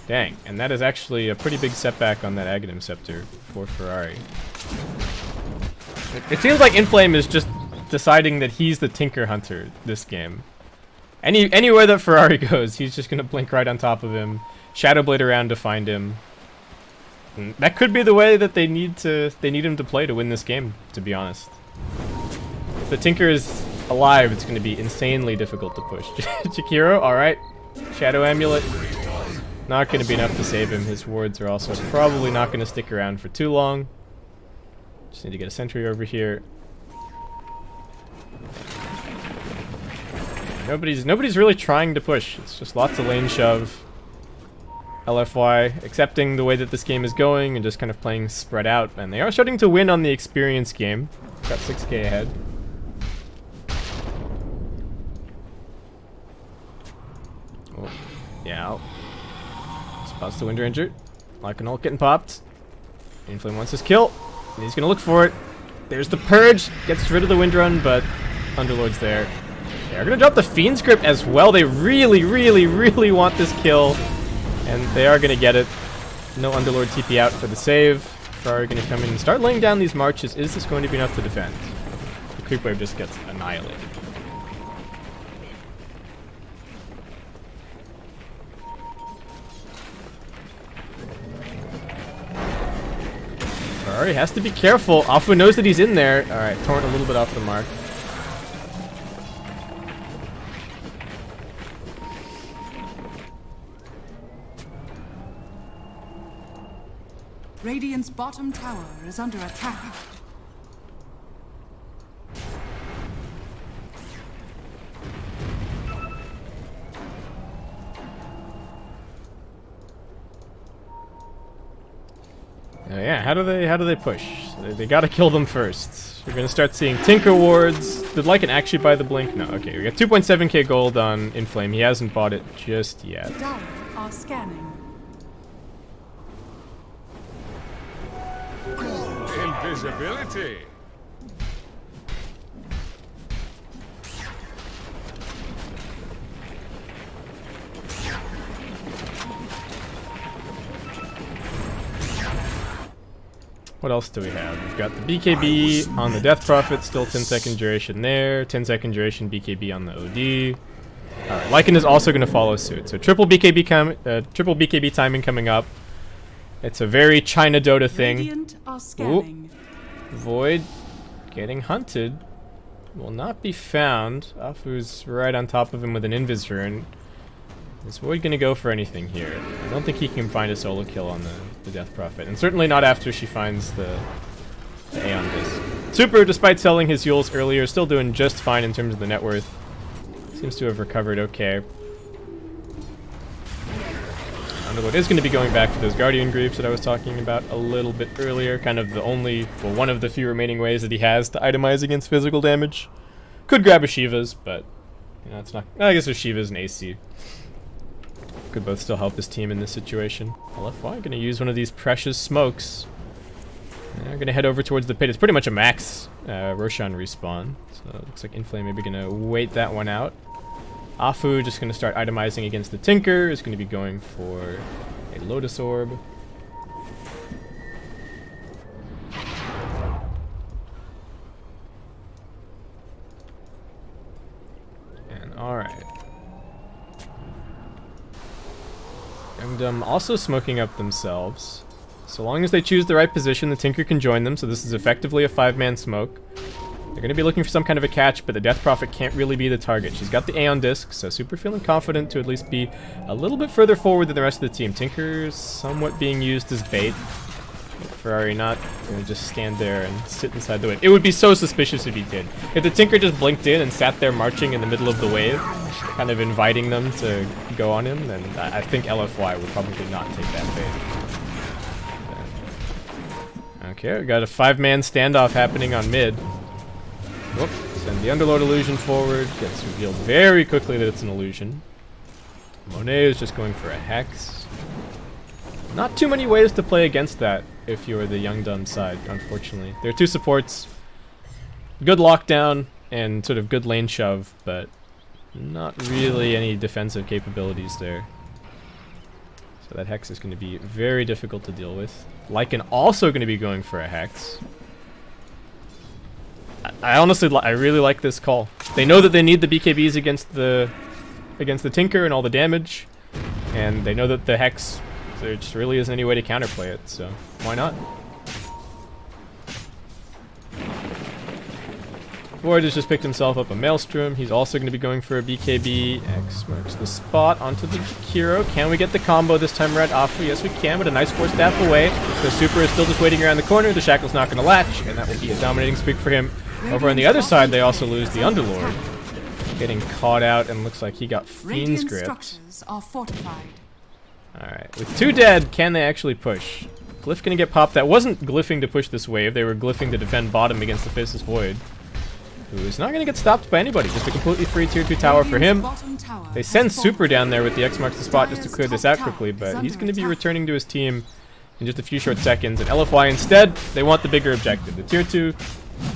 Dang, and that is actually a pretty big setback on that Aghanim Scepter for Ferrari. It seems like Inflame is just deciding that he's the Tinker Hunter this game. Anywhere that Ferrari goes, he's just gonna blink right on top of him, Shadow Blade around to find him. And that could be the way that they need him to play to win this game, to be honest. If the Tinker is alive, it's gonna be insanely difficult to push. Jakiro, alright. Shadow Amulet. Not gonna be enough to save him. His wards are also probably not gonna stick around for too long. Just need to get a sentry over here. Nobody's really trying to push. It's just lots of lane shove. LFY accepting the way that this game is going and just kind of playing spread out. And they are starting to win on the experience game. Got 6k ahead. Oh, yeah. Spots the Wind Ranger. Like an ult getting popped. Inflame wants his kill. And he's gonna look for it. There's the Purge. Gets rid of the Wind Run, but Underlord's there. They're going to drop the Fiend's Grip as well. They really, really, really want this kill. And they are going to get it. No Underlord TP out for the save. Ferrari going to come in and start laying down these marches. Is this going to be enough to defend? The creep wave just gets annihilated. Ferrari has to be careful. Afu knows that he's in there. Alright, Torrent a little bit off the mark. Radiant's bottom tower is under attack. Yeah, how do they push? They gotta kill them first. We're gonna start seeing Tinker wards. Did Lycan actually buy the blink? No, okay, we got 2.7k gold on Inflame. He hasn't bought it just yet. Dire are scanning. Invisibility. What else do we have? We've got the BKB on the Death Prophet, still 10-second duration there. 10-second duration BKB on the OD. Alright, Lycan is also going to follow suit. So triple BKB timing coming up. It's a very China Dota thing. Radiant are scanning. Ooh. Void getting hunted. Will not be found. Afu's right on top of him with an Invis rune. Is Void going to go for anything here? I don't think he can find a solo kill on the Death Prophet. And certainly not after she finds the Aeon Disc. Super, despite selling his Yules earlier, still doing just fine in terms of the net worth. Seems to have recovered okay. Underlord is going to be going back to those Guardian Greaves that I was talking about a little bit earlier. Kind of the only, well, one of the few remaining ways that he has to itemize against physical damage. Could grab a Shiva's, but you know, it's not. I guess a Shiva's and AC could both still help his team in this situation. LFY going to use one of these precious smokes. They're going to head over towards the pit. It's pretty much a max Roshan respawn. So it looks like Inflame maybe going to wait that one out. Afu just going to start itemizing against the Tinker. Is going to be going for a Lotus Orb. And alright. Youngdom also smoking up themselves. So long as they choose the right position, the Tinker can join them. So this is effectively a 5-man smoke. They're going to be looking for some kind of a catch, but the Death Prophet can't really be the target. She's got the Aeon Disc, so Super feeling confident to at least be a little bit further forward than the rest of the team. Tinker's somewhat being used as bait. Ferrari not going to just stand there and sit inside the wave. It would be so suspicious if he did. If the Tinker just blinked in and sat there marching in the middle of the wave, kind of inviting them to go on him, then I think LFY would probably not take that bait. Okay, we got a 5-man standoff happening on mid. Whoop, send the Underlord illusion forward. Gets revealed very quickly that it's an illusion. Monet is just going for a Hex. Not too many ways to play against that if you're the Youngdom side, unfortunately. There are 2 supports. Good lockdown and sort of good lane shove, but not really any defensive capabilities there. So that Hex is going to be very difficult to deal with. Lycan also going to be going for a Hex. I honestly, I really like this call. They know that they need the BKBs against the Tinker and all the damage, and they know that the Hex, there just really isn't any way to counterplay it, so why not? Void has just picked himself up a Maelstrom. He's also going to be going for a BKB. X marks the spot onto the Jakiro. Can we get the combo this time around? Afu, yes we can, but a nice 4-staff away. The Super is still just waiting around the corner. The Shackle's not going to latch, and that will be a dominating streak for him. Over on the other side, they also lose the Underlord. Getting caught out, and looks like he got Fiend's Grip. Alright, with 2 dead, can they actually push? Glyph gonna get popped. That wasn't glyphing to push this wave, they were glyphing to defend bottom against the Faceless Void. Who is not gonna get stopped by anybody, just a completely free tier 2 tower for him. They send Super down there with the X marks the spot just to clear this out quickly, but he's gonna be returning to his team in just a few short seconds. And LFY instead, they want the bigger objective. The tier 2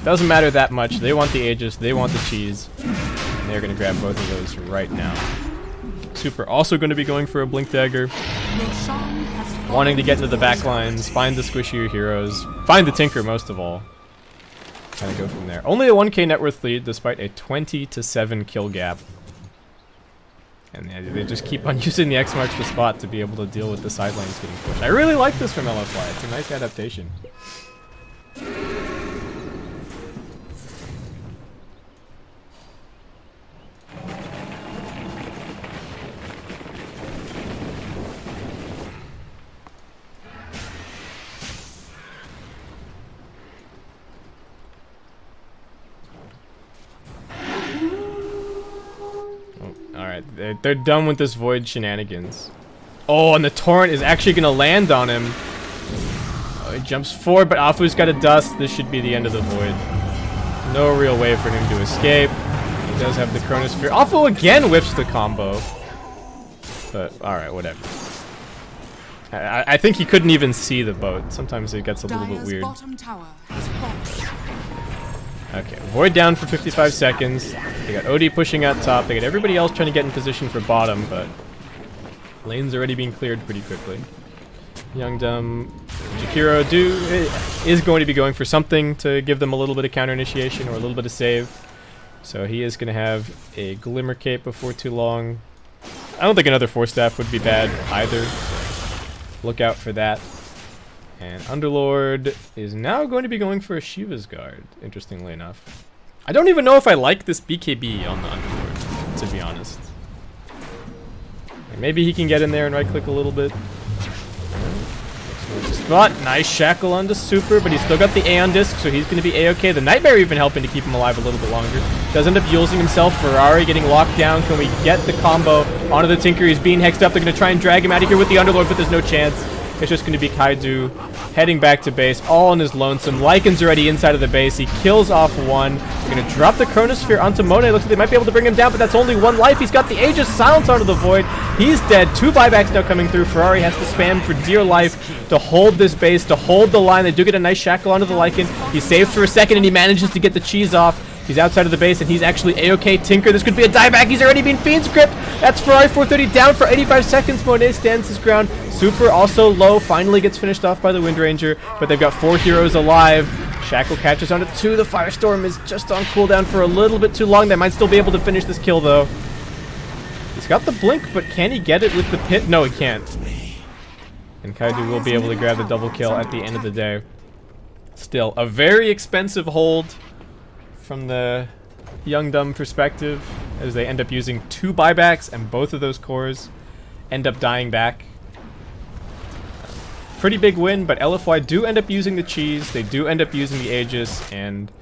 doesn't matter that much, they want the Aegis, they want the cheese. And they're gonna grab both of those right now. Super also going to be going for a Blink Dagger. Wanting to get into the back lines, find the squishier heroes, find the Tinker most of all. Kind of go from there. Only a 1k net worth lead despite a 20-7 kill gap. And they just keep on using the X marks the spot to be able to deal with the side lanes getting pushed. I really like this from LFY. It's a nice adaptation. Alright, they're done with this Void shenanigans. Oh, and the Torrent is actually going to land on him. Oh, he jumps forward, but Afu's got a Dust. This should be the end of the Void. No real way for him to escape. He does have the Chronosphere. Afu again whiffs the combo. But, alright, whatever. I think he couldn't even see the boat. Sometimes it gets a little bit weird. Okay, Void down for 55 seconds. They got OD pushing out top. They got everybody else trying to get in position for bottom, but lane's already being cleared pretty quickly. Youngdom, Jakiro is going to be going for something to give them a little bit of counter initiation or a little bit of save. So he is going to have a Glimmer Cape before too long. I don't think another 4-staff would be bad either. Look out for that. And Underlord is now going to be going for a Shiva's Guard, interestingly enough. I don't even know if I like this BKB on the Underlord, to be honest. Maybe he can get in there and right-click a little bit. Looks Spot, nice shackle onto Super, but he's still got the A on disc, so he's going to be A-okay. The Nightmare even helping to keep him alive a little bit longer. Does end up using himself. Ferrari getting locked down. Can we get the combo onto the Tinker? He's being hexed up. They're going to try and drag him out of here with the Underlord, but there's no chance. It's just going to be Kaidu heading back to base, all on his lonesome. Lycan's already inside of the base. He kills off one. They're going to drop the Chronosphere onto Monet. Looks like they might be able to bring him down, but that's only one life. He's got the Aegis Silence onto the Void. He's dead. 2 buybacks now coming through. Ferrari has to spam for dear life to hold this base, to hold the line. They do get a nice shackle onto the Lycan. He saves for a second, and he manages to get the cheese off. He's outside of the base, and he's actually A-okay. Tinker, this could be a dieback. He's already been Fiend's Grip. That's Ferrari 430 down for 85 seconds. Monet stands his ground. Super also low. Finally gets finished off by the Wind Ranger, but they've got 4 heroes alive. Shackle catches onto 2. The Firestorm is just on cooldown for a little bit too long. They might still be able to finish this kill, though. He's got the blink, but can he get it with the pit? No, he can't. And Kaidu will be able to grab the double kill at the end of the day. Still, a very expensive hold from the Young Dumb perspective, as they end up using 2 buybacks, and both of those cores end up dying back. Pretty big win, but LFY do end up using the cheese, they do end up using the Aegis, and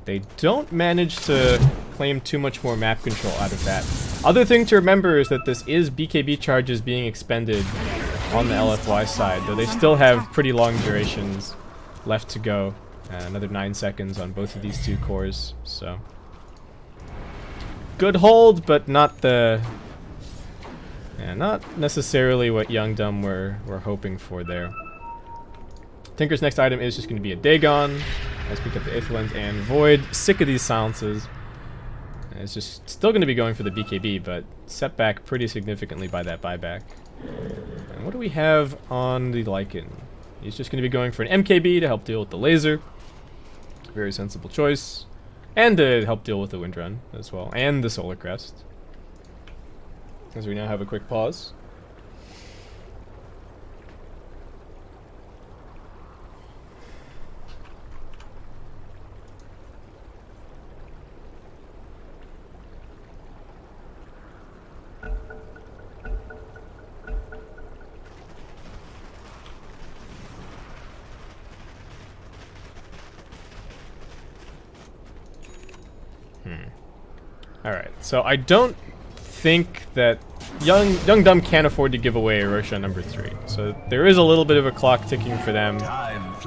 they don't manage to claim too much more map control out of that. Other thing to remember is that this is BKB charges being expended on the LFY side, though they still have pretty long durations left to go. Another 9 seconds on both of these 2 cores, so good hold, but not the not necessarily what Young Dumb were hoping for there. Tinker's next item is just going to be a Dagon. Has picked up the Aether Lens and Void. Sick of these silences. And it's just still going to be going for the BKB, but set back pretty significantly by that buyback. And what do we have on the Lycan? He's just going to be going for an MKB to help deal with the laser. Very sensible choice. And to help deal with the Wind Run as well. And the Solar Crest. As we now have a quick pause. Alright, so I don't think that Young Dumb can't afford to give away Roshan number 3. So there is a little bit of a clock ticking for them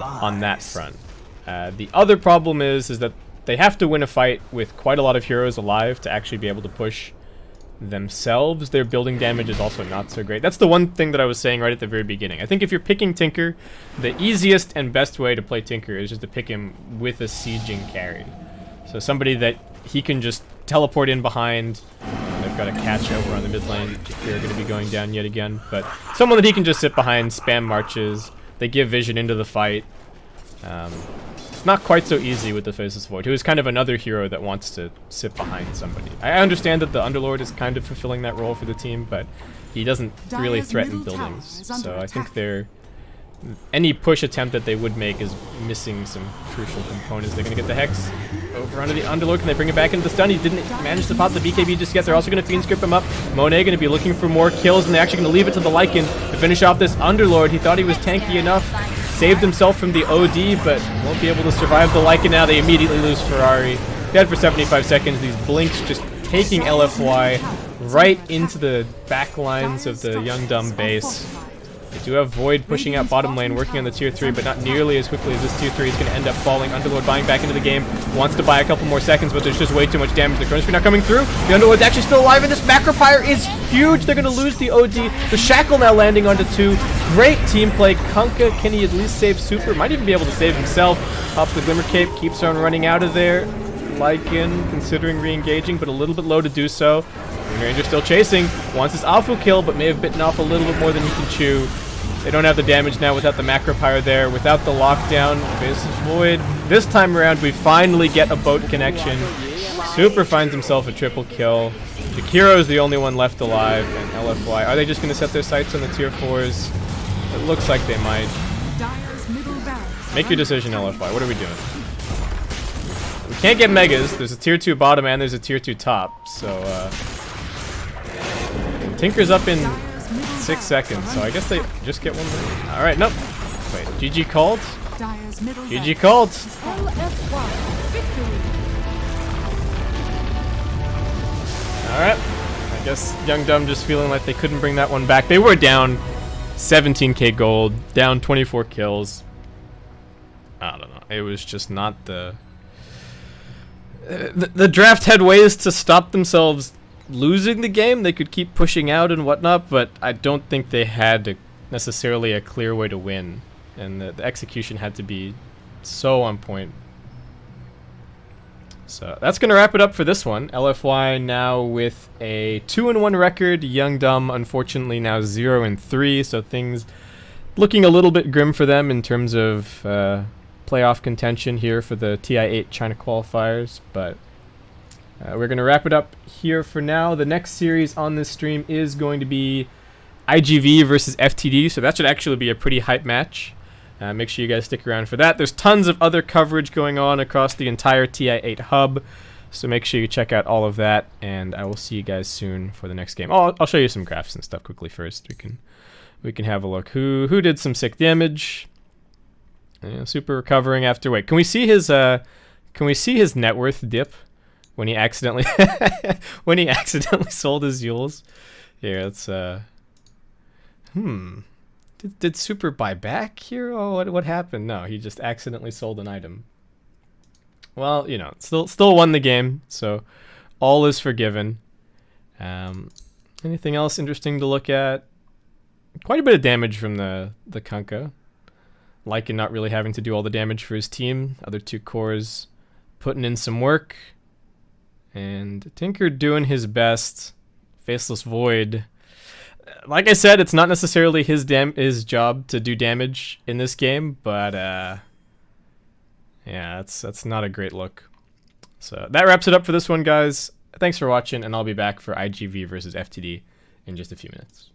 on that front. The other problem is that they have to win a fight with quite a lot of heroes alive to actually be able to push themselves. Their building damage is also not so great. That's the one thing that I was saying right at the very beginning. I think if you're picking Tinker, the easiest and best way to play Tinker is just to pick him with a sieging carry. So somebody that he can just teleport in behind. They've got a catch over on the mid lane. They're going to be going down yet again. But someone that he can just sit behind, spam marches. They give vision into the fight. It's not quite so easy with the Faceless Void, who is kind of another hero that wants to sit behind somebody. I understand that the Underlord is kind of fulfilling that role for the team, but he doesn't really threaten buildings. So I think any push attempt that they would make is missing some crucial components. They're going to get the Hex over onto the Underlord. Can they bring it back into the stun? He didn't manage to pop the BKB just yet. They're also going to Fiend Script him up. Monet going to be looking for more kills, and they're actually going to leave it to the Lycan to finish off this Underlord. He thought he was tanky enough. Saved himself from the OD, but won't be able to survive the Lycan now. They immediately lose Ferrari. Dead for 75 seconds. These blinks just taking LFY right into the back lines of the Young Dumb base. They do have Void pushing out bottom lane, working on the tier 3, but not nearly as quickly as this tier 3 is going to end up falling. Underlord buying back into the game, wants to buy a couple more seconds, but there's just way too much damage. The Chronosphere not coming through. The Underlord's actually still alive, and this Macropyre is huge. They're going to lose the OD. The Shackle now landing onto 2. Great team play. Kunkka, can he at least save Super? Might even be able to save himself. Pops the Glimmer Cape, keeps on running out of there. Lycan considering re-engaging, but a little bit low to do so. Wind Ranger still chasing. Wants his Alpha kill, but may have bitten off a little bit more than he can chew. They don't have the damage now without the Macropyre there, without the lockdown. Faceless Void. This time around, we finally get a boat connection. Super finds himself a triple kill. Jakiro is the only one left alive, and LFY. Are they just going to set their sights on the tier 4s? It looks like they might. Make your decision, LFY. What are we doing? We can't get Megas. There's a tier 2 bottom and there's a tier 2 top, so Tinker's up in 6 seconds, so I guess they just get one more. Alright, nope. Wait, GG called? Dire's middle GG barracks called. is falling. LFY victory. Alright. I guess Young Dumb just feeling like they couldn't bring that one back. They were down 17k gold, down 24 kills. I don't know. It was just not the draft had ways to stop themselves losing the game. They could keep pushing out and whatnot, but I don't think they had necessarily a clear way to win. And the execution had to be so on point. So that's going to wrap it up for this one. LFY now with a 2-1 record. Young Dumb, unfortunately, now 0-3. So things looking a little bit grim for them in terms of playoff contention here for the TI8 China qualifiers. But we're going to wrap it up here for now. The next series on this stream is going to be IGV versus FTD. So that should actually be a pretty hype match. Make sure you guys stick around for that. There's tons of other coverage going on across the entire TI8 hub, so make sure you check out all of that, and I will see you guys soon for the next game. Oh, I'll show you some graphs and stuff quickly first. We can have a look. Who did some sick damage? Yeah, super recovering after. Wait, can we see his net worth dip when he accidentally sold his Yules? Here, let's Did Super buy back here? Oh, what happened? No, he just accidentally sold an item. Well, you know, still won the game, so all is forgiven. Anything else interesting to look at? Quite a bit of damage from the Kunkka. Lycan not really having to do all the damage for his team. Other two cores putting in some work. And Tinker doing his best. Faceless Void. Like I said, it's not necessarily his job to do damage in this game, but yeah, that's not a great look. So that wraps it up for this one, guys. Thanks for watching, and I'll be back for IGV versus FTD in just a few minutes.